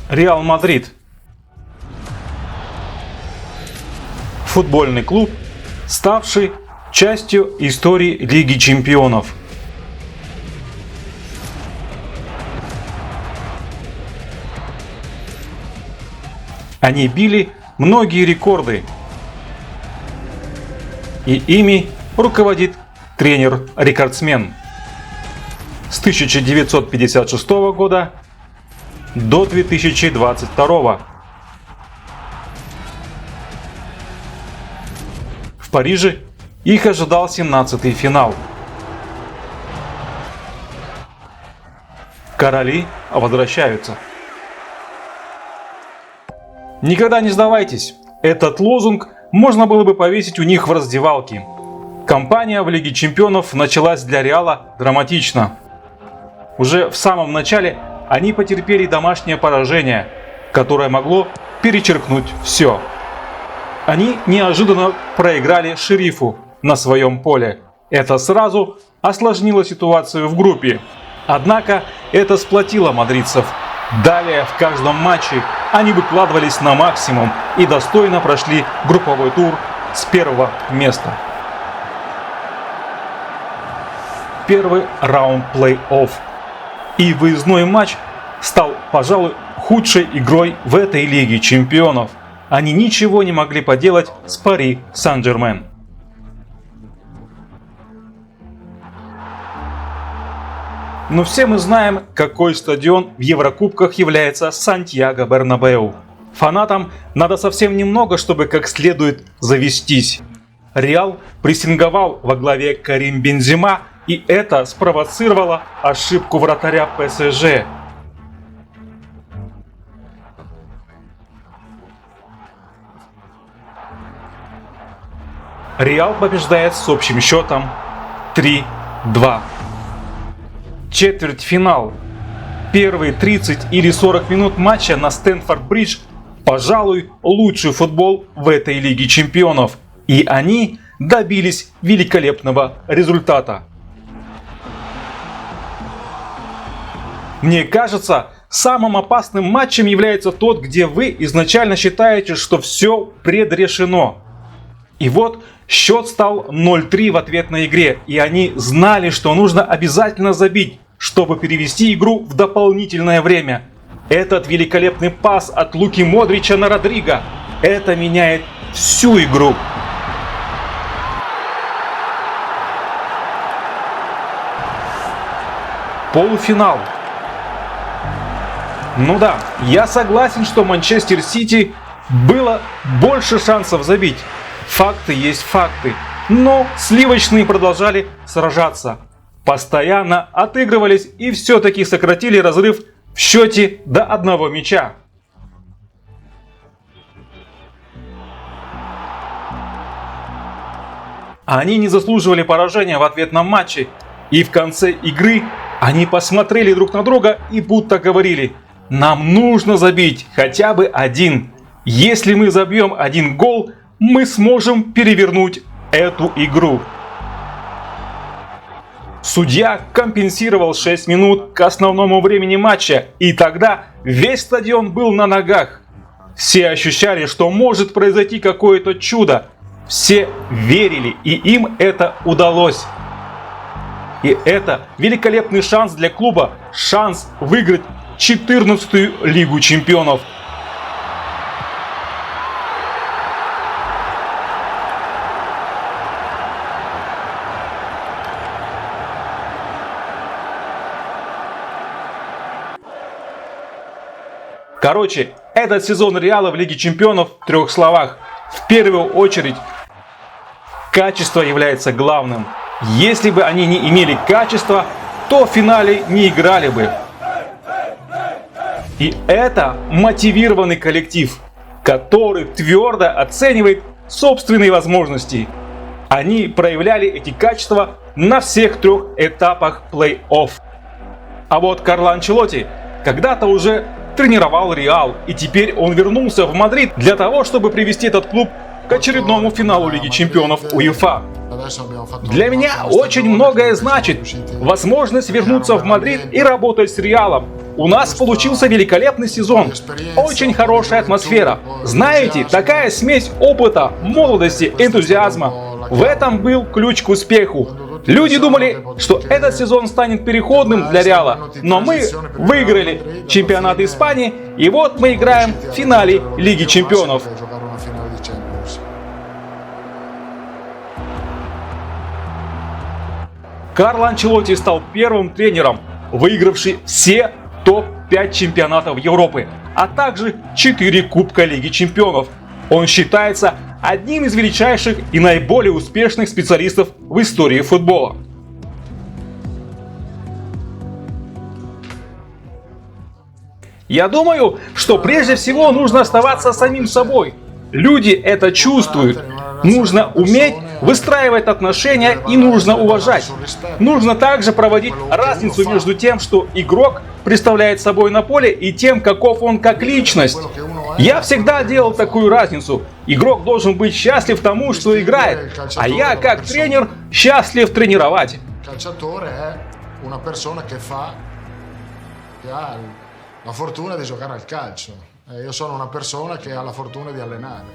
Реал Мадрид. Футбольный клуб, ставший частью истории Лиги Чемпионов. Они били многие рекорды, и ими руководит тренер-рекордсмен. С 1956 года до 2022. В Париже их ожидал 17-й финал. Короли возвращаются. Никогда не сдавайтесь. Этот лозунг можно было бы повесить у них в раздевалке. Кампания в Лиге Чемпионов началась для Реала драматично. Уже в самом начале они потерпели домашнее поражение, которое могло перечеркнуть все. Они неожиданно проиграли Шерифу на своем поле. Это сразу осложнило ситуацию в группе. Однако это сплотило мадридцев. Далее в каждом матче они выкладывались на максимум и достойно прошли групповой тур с первого места. Первый раунд плей-офф. И выездной матч стал, пожалуй, худшей игрой в этой Лиге Чемпионов. Они ничего не могли поделать с Пари Сен-Жермен. Но все мы знаем, какой стадион в Еврокубках является Сантьяго Бернабеу. Фанатам надо совсем немного, чтобы как следует завестись. Реал прессинговал во главе Карим Бензема, и это спровоцировало ошибку вратаря ПСЖ. Реал побеждает с общим счетом 3-2. Четвертьфинал. Первые 30 или 40 минут матча на Стэнфорд-Бридж, пожалуй, лучший футбол в этой Лиге Чемпионов. И они добились великолепного результата. Мне кажется, самым опасным матчем является тот, где вы изначально считаете, что все предрешено. И вот счет стал 0-3 в ответной игре, и они знали, что нужно обязательно забить, чтобы перевести игру в дополнительное время. Этот великолепный пас от Луки Модрича на Родриго. Это меняет всю игру. Полуфинал. Ну да, я согласен, что Манчестер Сити было больше шансов забить. Факты есть факты. Но сливочные продолжали сражаться. Постоянно отыгрывались и все-таки сократили разрыв в счете до одного мяча. Они не заслуживали поражения в ответном матче. И в конце игры они посмотрели друг на друга и будто говорили: нам нужно забить хотя бы один. Если мы забьем один гол, мы сможем перевернуть эту игру. Судья компенсировал 6 минут к основному времени матча, и тогда весь стадион был на ногах. Все ощущали, что может произойти какое-то чудо. Все верили, и им это удалось. И это великолепный шанс для клуба, шанс выиграть 14-ю Лигу Чемпионов. Короче, этот сезон Реала в Лиге Чемпионов в 3 словах. В первую очередь, качество является главным. Если бы они не имели качества, то в финале не играли бы. И это мотивированный коллектив, который твердо оценивает собственные возможности. Они проявляли эти качества на всех 3 этапах плей-офф. А вот Карло Анчелотти когда-то уже тренировал Реал, и теперь он вернулся в Мадрид для того, чтобы привести этот клуб к очередному финалу Лиги Чемпионов УЕФА. Для меня очень многое значит возможность вернуться в Мадрид и работать с Реалом. у нас получился великолепный сезон. Очень хорошая атмосфера. Знаете, такая смесь опыта, молодости, энтузиазма. В этом был ключ к успеху. Люди думали, что этот сезон станет переходным для Реала, но мы выиграли чемпионат Испании, и вот мы играем в финале Лиги Чемпионов. Карло Анчелотти стал первым тренером, выигравший все топ-5 чемпионатов Европы, а также 4 Кубка Лиги Чемпионов. Он считается одним из величайших и наиболее успешных специалистов в истории футбола. Я думаю, что прежде всего нужно оставаться самим собой. Люди это чувствуют. Нужно уметь выстраивать отношения и нужно уважать. Нужно также проводить разницу между тем, что игрок представляет собой на поле, и тем, каков он как личность. Я всегда делал такую разницу. Игрок должен быть счастлив тому, что играет, а я, как тренер, счастлив тренировать.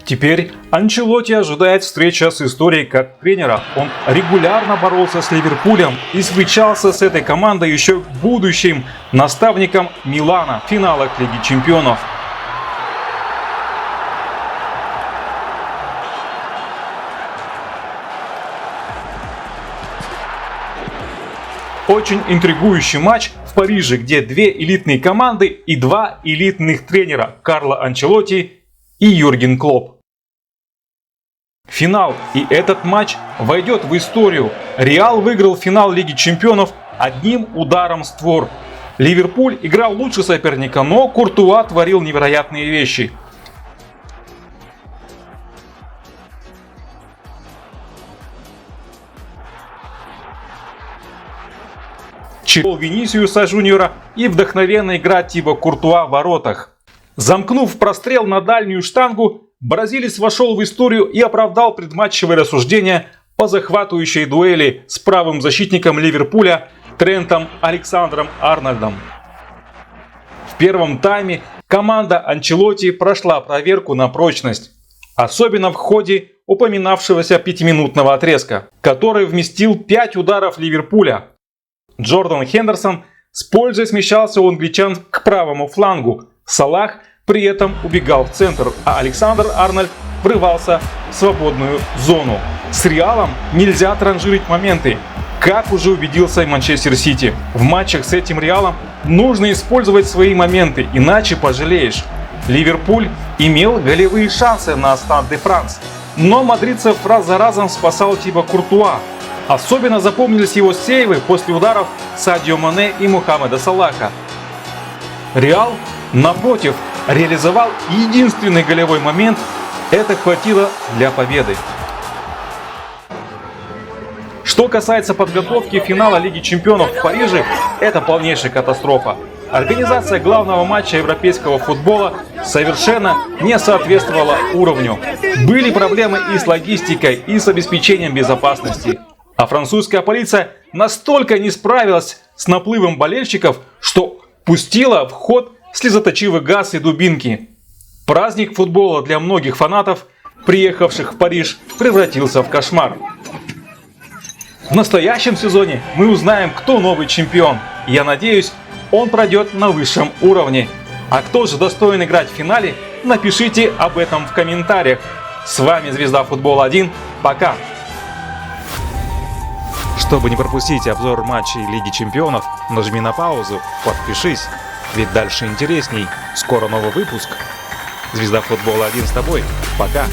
Теперь Анчелотти ожидает встреча с историей как тренера. Он регулярно боролся с Ливерпулем и встречался с этой командой еще будущим наставником Милана в финалах Лиги Чемпионов. Очень интригующий матч в Париже, где две элитные команды и два элитных тренера – Карло Анчелотти и Юрген Клопп. Финал, и этот матч войдет в историю. Реал выиграл финал Лиги Чемпионов одним ударом в створ. Ливерпуль играл лучше соперника, но Куртуа творил невероятные вещи. Винисиуса Жуниора и вдохновенная игра Тибо Куртуа в воротах. Замкнув прострел на дальнюю штангу, бразилец вошел в историю и оправдал предматчевые рассуждения по захватывающей дуэли с правым защитником Ливерпуля Трентом Александром-Арнольдом. В первом тайме команда Анчелотти прошла проверку на прочность, особенно в ходе упоминавшегося пятиминутного отрезка, который вместил 5 ударов Ливерпуля. Джордан Хендерсон с пользой смещался у англичан к правому флангу. Салах при этом убегал в центр, а Александр-Арнольд врывался в свободную зону. С Реалом нельзя транжирить моменты, как уже убедился и Манчестер Сити. В матчах с этим Реалом нужно использовать свои моменты, иначе пожалеешь. Ливерпуль имел голевые шансы на Стад де Франс, но мадридцев раз за разом спасал Тибо Куртуа. Особенно запомнились его сейвы после ударов Садио Мане и Мухаммеда Салаха. Реал, напротив, реализовал единственный голевой момент. Это хватило для победы. Что касается подготовки финала Лиги Чемпионов в Париже, это полнейшая катастрофа. Организация главного матча европейского футбола совершенно не соответствовала уровню. Были проблемы и с логистикой, и с обеспечением безопасности. А французская полиция настолько не справилась с наплывом болельщиков, что пустила в ход слезоточивый газ и дубинки. Праздник футбола для многих фанатов, приехавших в Париж, превратился в кошмар. В настоящем сезоне мы узнаем, кто новый чемпион. Я надеюсь, он пройдет на высшем уровне. А кто же достоин играть в финале, напишите об этом в комментариях. С вами Звезда Футбола 1. Пока! Чтобы не пропустить обзор матчей Лиги Чемпионов, нажми на паузу, подпишись, ведь дальше интересней. Скоро новый выпуск. Звезда Футбола 1 с тобой. Пока!